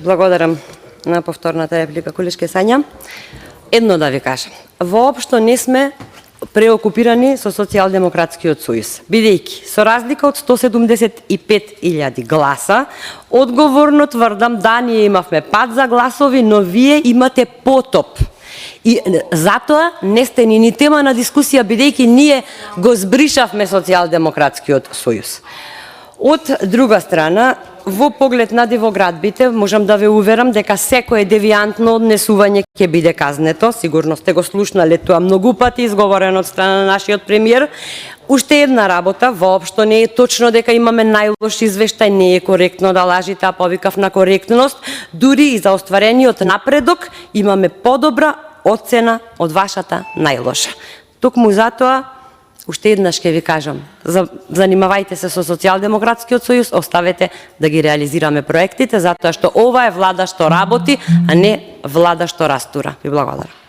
Благодарам на повторната реплика, колешке Сања. Едно да ви кажам. Воопшто не сме преокупирани со Социјалдемократскиот сојуз, бидејќи со разлика од 175.000 гласа, одговорно тврдам да ние имавме пад за гласови, но вие имате потоп. И затоа не сте ни тема на дискусија, бидејќи ние го збришавме Социјалдемократскиот сојуз. Од друга страна, во поглед на дивоградбите, можам да ве уверам дека секое девијантно однесување ќе биде казнето. Сигурно сте го слушнале тоа многу пати, изговорено од страна на нашиот премиер. Уште една работа, воопшто не е точно дека имаме најлош извештај, не е коректно да лажите, а повикав на коректност. Дури и за остварениот напредок имаме подобра оцена од вашата најлоша. Токму затоа, уште еднаш ќе ви кажам, занимавајте се со Социјалдемократскиот сојуз, оставете да ги реализираме проектите, затоа што ова е влада што работи, а не влада што растура. Ви благодарам.